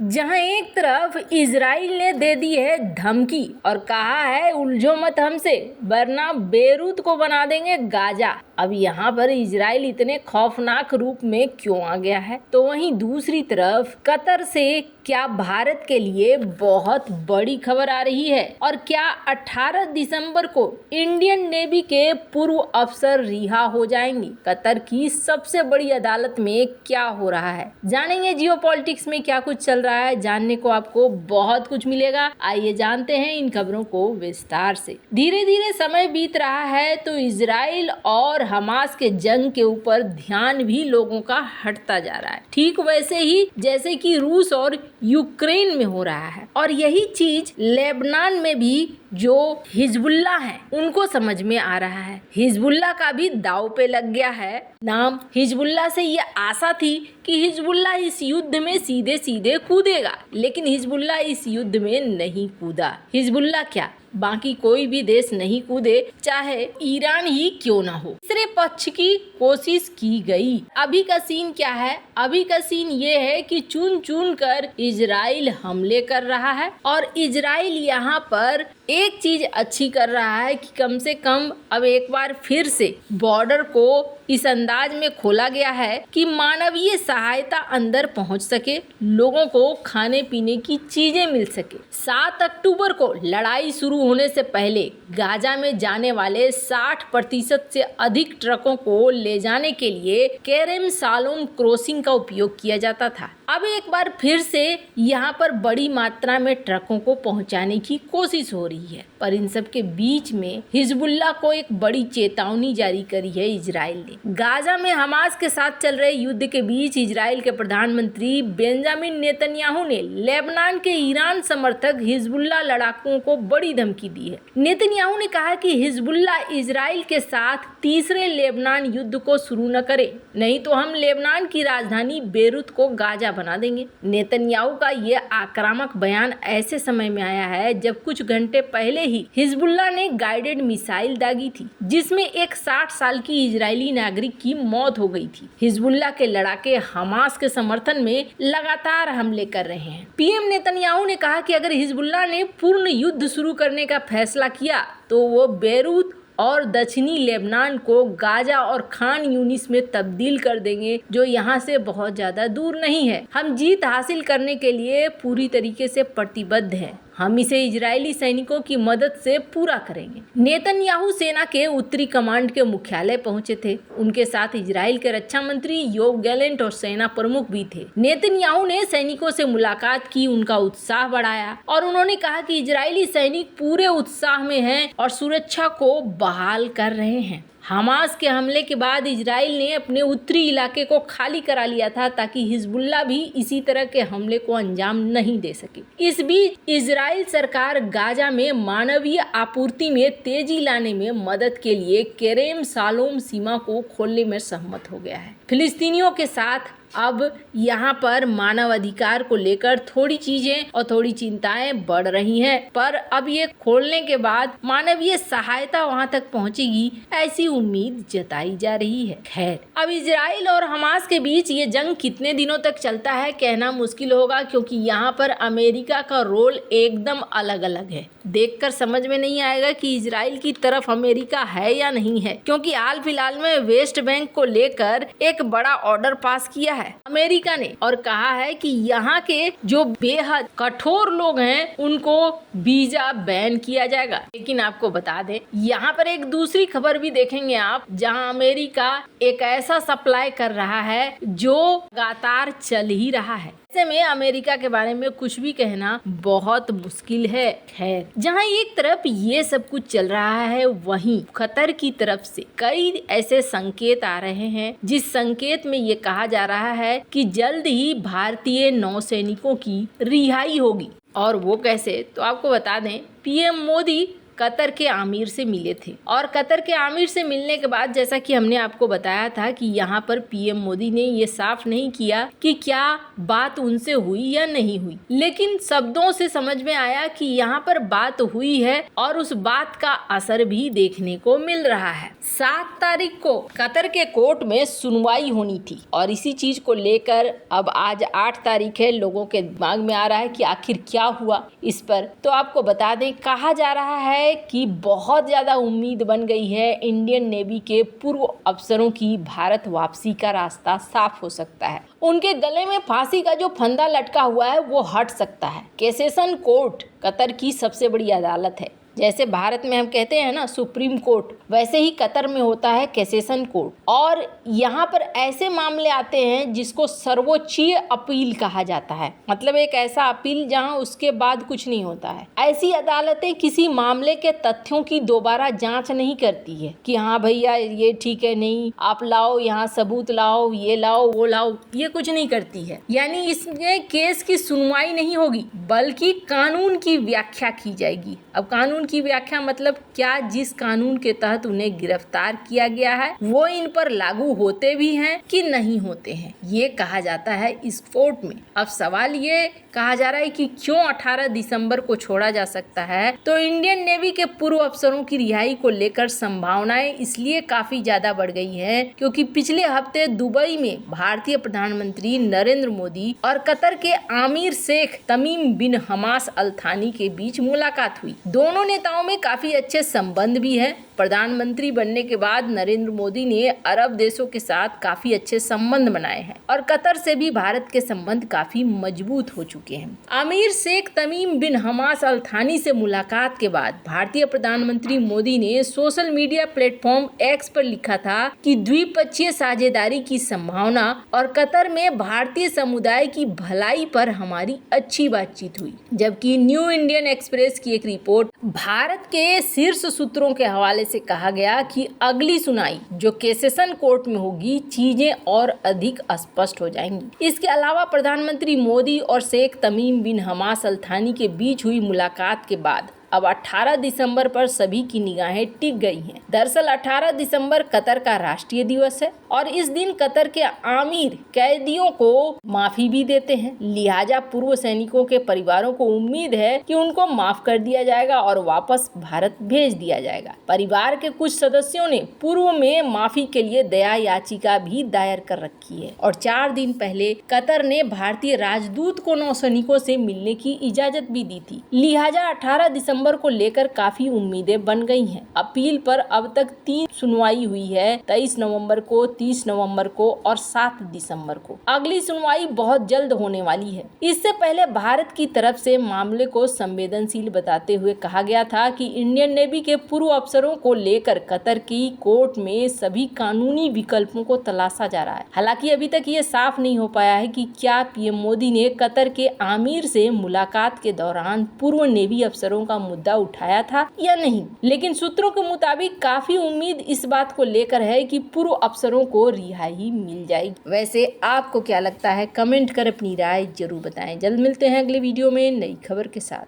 जहां एक तरफ इजराइल ने दे दी है धमकी और कहा है उलझो मत हमसे वरना बेरूत को बना देंगे गाजा। अब यहाँ पर इजराइल इतने खौफनाक रूप में क्यों आ गया है? तो वहीं दूसरी तरफ कतर से क्या भारत के लिए बहुत बड़ी खबर आ रही है और क्या 18 दिसंबर को इंडियन नेवी के पूर्व अफसर रिहा हो जाएंगी? कतर की सबसे बड़ी अदालत में क्या हो रहा है, जानेंगे। जियोपॉलिटिक्स में क्या कुछ चल रहा है, जानने को आपको बहुत कुछ मिलेगा। आइए जानते हैं इन खबरों को विस्तार से। धीरे धीरे समय बीत रहा है तो इजराइल और हमास के जंग के ऊपर ध्यान भी लोगों का हटता जा रहा है, ठीक वैसे ही जैसे कि रूस और यूक्रेन में हो रहा है। और यही चीज लेबनान में भी जो हिजबुल्ला है उनको समझ में आ रहा है। हिजबुल्ला का भी दांव पे लग गया है नाम। हिजबुल्ला से ये आशा थी कि हिजबुल्ला इस युद्ध में सीधे सीधे कूदेगा, लेकिन हिजबुल्ला इस युद्ध में नहीं कूदा। हिजबुल्ला क्या, बाकी कोई भी देश नहीं कूदे, चाहे ईरान ही क्यों ना हो। तीसरे पक्ष की कोशिश की गई। अभी का सीन क्या है? अभी का सीन ये है कि चुन चुन कर इजराइल हमले कर रहा है और इजराइल यहाँ पर एक चीज अच्छी कर रहा है कि कम से कम अब एक बार फिर से बॉर्डर को इस अंदाज में खोला गया है कि मानवीय सहायता अंदर पहुंच सके, लोगों को खाने पीने की चीजें मिल सके। 7 अक्टूबर को लड़ाई शुरू होने से पहले गाजा में जाने वाले 60% से अधिक ट्रकों को ले जाने के लिए केरेम सालोम क्रॉसिंग का उपयोग किया जाता था। अब एक बार फिर से यहाँ पर बड़ी मात्रा में ट्रकों को पहुँचाने की कोशिश हो रही है, पर इन सब के बीच में हिजबुल्ला को एक बड़ी चेतावनी जारी करी है इजराइल ने। गाजा में हमास के साथ चल रहे युद्ध के बीच इजराइल के प्रधानमंत्री बेंजामिन नेतन्याहू ने लेबनान के ईरान समर्थक हिजबुल्ला लड़ाकों को बड़ी धमकी दी है। नेतन्याहू ने कहा कि हिजबुल्ला इजराइल के साथ तीसरे लेबनान युद्ध को शुरू न करे, नहीं तो हम लेबनान की राजधानी बेरूत को गाजा बना देंगे। नेतन्याहू का ये आक्रामक बयान ऐसे समय में आया है जब कुछ घंटे पहले ही हिजबुल्ला ने गाइडेड मिसाइल दागी थी, जिसमें एक 60 साल की इजरायली नागरिक की मौत हो गई थी। हिजबुल्ला के लड़ाके हमास के समर्थन में लगातार हमले कर रहे हैं। पीएम नेतन्याहू ने कहा कि अगर हिजबुल्ला ने पूर्ण युद्ध शुरू करने का फैसला किया तो वो बेरूत और दक्षिणी लेबनान को गाजा और खान यूनिस में तब्दील कर देंगे, जो यहाँ से बहुत ज़्यादा दूर नहीं है। हम जीत हासिल करने के लिए पूरी तरीके से प्रतिबद्ध हैं। हम इसे इजरायली सैनिकों की मदद से पूरा करेंगे। नेतन्याहू सेना के उत्तरी कमांड के मुख्यालय पहुंचे थे। उनके साथ इजराइल के रक्षा मंत्री योव गैलेंट और सेना प्रमुख भी थे। नेतन्याहू ने सैनिकों से मुलाकात की, उनका उत्साह बढ़ाया और उन्होंने कहा कि इजरायली सैनिक पूरे उत्साह में हैं और सुरक्षा को बहाल कर रहे हैं। हमास के हमले के बाद इजराइल ने अपने उत्तरी इलाके को खाली करा लिया था ताकि हिजबुल्ला भी इसी तरह के हमले को अंजाम नहीं दे सके। इस बीच इजराइल सरकार गाजा में मानवीय आपूर्ति में तेजी लाने में मदद के लिए केरेम सालोम सीमा को खोलने में सहमत हो गया है। फिलिस्तीनियों के साथ अब यहाँ पर मानव अधिकार को लेकर थोड़ी चीजें और थोड़ी चिंताएं बढ़ रही हैं, पर अब ये खोलने के बाद मानवीय सहायता वहाँ तक पहुँचेगी ऐसी उम्मीद जताई जा रही है। खैर, अब इजराइल और हमास के बीच ये जंग कितने दिनों तक चलता है कहना मुश्किल होगा, क्योंकि यहाँ पर अमेरिका का रोल एकदम अलग अलग है। देखकर समझ में नहीं आएगा कि इजराइल की तरफ अमेरिका है या नहीं है, क्योंकि हाल फिलहाल में वेस्ट बैंक को लेकर एक बड़ा ऑर्डर पास किया है अमेरिका ने और कहा है कि यहाँ के जो बेहद कठोर लोग हैं उनको वीजा बैन किया जाएगा। लेकिन आपको बता दें, यहाँ पर एक दूसरी खबर भी देखेंगे आप, जहाँ अमेरिका एक ऐसा सप्लाई कर रहा है जो लगातार चल ही रहा है। ऐसे में अमेरिका के बारे में कुछ भी कहना बहुत मुश्किल है। खैर, जहाँ एक तरफ ये सब कुछ चल रहा है, वहीं कतर की तरफ से कई ऐसे संकेत आ रहे हैं जिस संकेत में ये कहा जा रहा है कि जल्द ही भारतीय नौसैनिकों की रिहाई होगी। और वो कैसे, तो आपको बता दें, पीएम मोदी कतर के आमिर से मिले थे और कतर के आमिर से मिलने के बाद जैसा कि हमने आपको बताया था कि यहाँ पर पीएम मोदी ने ये साफ नहीं किया कि क्या बात उनसे हुई या नहीं हुई, लेकिन शब्दों से समझ में आया कि यहाँ पर बात हुई है और उस बात का असर भी देखने को मिल रहा है। 7 तारीख को कतर के कोर्ट में सुनवाई होनी थी और इसी चीज को लेकर अब आज 8 तारीख है, लोगों के दिमाग में आ रहा है कि आखिर क्या हुआ इस पर। तो आपको बता दें, कहा जा रहा है कि बहुत ज्यादा उम्मीद बन गई है, इंडियन नेवी के पूर्व अफसरों की भारत वापसी का रास्ता साफ हो सकता है। उनके गले में फांसी का जो फंदा लटका हुआ है वो हट सकता है। कैसेशन कोर्ट कतर की सबसे बड़ी अदालत है। जैसे भारत में हम कहते हैं ना सुप्रीम कोर्ट, वैसे ही कतर में होता है कैसेशन कोर्ट। और यहाँ पर ऐसे मामले आते हैं जिसको सर्वोच्च अपील कहा जाता है, मतलब एक ऐसा अपील जहाँ उसके बाद कुछ नहीं होता है। ऐसी अदालतें किसी मामले के तथ्यों की दोबारा जांच नहीं करती है कि हाँ भैया ये ठीक है, नहीं आप लाओ यहाँ सबूत लाओ, ये लाओ वो लाओ, ये कुछ नहीं करती है। यानी इसमें केस की सुनवाई नहीं होगी बल्कि कानून की व्याख्या की जाएगी। अब कानून की व्याख्या मतलब क्या जिस कानून के तहत उन्हें गिरफ्तार किया गया है वो इन पर लागू होते भी हैं कि नहीं होते हैं, ये कहा जाता है इस कोर्ट में। अब सवाल ये कहा जा रहा है कि क्यों 18 दिसंबर को छोड़ा जा सकता है, तो इंडियन नेवी के पूर्व अफसरों की रिहाई को लेकर संभावनाएं इसलिए काफी ज्यादा बढ़ गई है क्योंकि पिछले हफ्ते दुबई में भारतीय प्रधानमंत्री नरेंद्र मोदी और कतर के आमिर शेख तमीम बिन हमास अल थानी के बीच मुलाकात हुई। दोनों नेताओं में काफी अच्छे संबंध भी हैं। प्रधानमंत्री बनने के बाद नरेंद्र मोदी ने अरब देशों के साथ काफी अच्छे संबंध बनाए हैं और कतर से भी भारत के संबंध काफी मजबूत हो चुके हैं। आमिर शेख तमीम बिन हमास अल थानी से मुलाकात के बाद भारतीय प्रधानमंत्री मोदी ने सोशल मीडिया प्लेटफॉर्म एक्स पर लिखा था कि द्विपक्षीय साझेदारी की संभावना और कतर में भारतीय समुदाय की भलाई पर हमारी अच्छी बातचीत हुई। जबकि न्यू इंडियन एक्सप्रेस की एक रिपोर्ट भारत के शीर्ष सूत्रों के हवाले से कहा गया कि अगली सुनाई जो कैसेशन कोर्ट में होगी चीजें और अधिक स्पष्ट हो जाएंगी। इसके अलावा प्रधानमंत्री मोदी और शेख तमीम बिन हमास अल थानी के बीच हुई मुलाकात के बाद अब 18 दिसंबर पर सभी की निगाहें टिक गई हैं। दरअसल 18 दिसंबर कतर का राष्ट्रीय दिवस है और इस दिन कतर के आमिर कैदियों को माफी भी देते हैं। लिहाजा पूर्व सैनिकों के परिवारों को उम्मीद है कि उनको माफ कर दिया जाएगा और वापस भारत भेज दिया जाएगा। परिवार के कुछ सदस्यों ने पूर्व में माफी के लिए दया याचिका भी दायर कर रखी है और 4 दिन पहले कतर ने भारतीय राजदूत को नौसैनिकों से मिलने की इजाजत भी दी थी। लिहाजा 18 दिसंबर को लेकर काफी उम्मीदें बन गई हैं। अपील पर अब तक 3 सुनवाई हुई है, 23 नवंबर को, 30 नवंबर को और 7 दिसंबर को। अगली सुनवाई बहुत जल्द होने वाली है। इससे पहले भारत की तरफ से मामले को संवेदनशील बताते हुए कहा गया था कि इंडियन नेवी के पूर्व अफसरों को लेकर कतर की कोर्ट में सभी कानूनी विकल्पों को तलाशा जा रहा है। हालांकि अभी तक ये साफ नहीं हो पाया है कि क्या पीएम मोदी ने कतर के आमिर से मुलाकात के दौरान पूर्व नेवी अफसरों का मुद्दा उठाया था या नहीं, लेकिन सूत्रों के मुताबिक काफी उम्मीद इस बात को लेकर है कि पूर्व अफसरों को रिहाई मिल जाएगी। वैसे आपको क्या लगता है, कमेंट कर अपनी राय जरूर बताएं। जल्द मिलते हैं अगले वीडियो में नई खबर के साथ।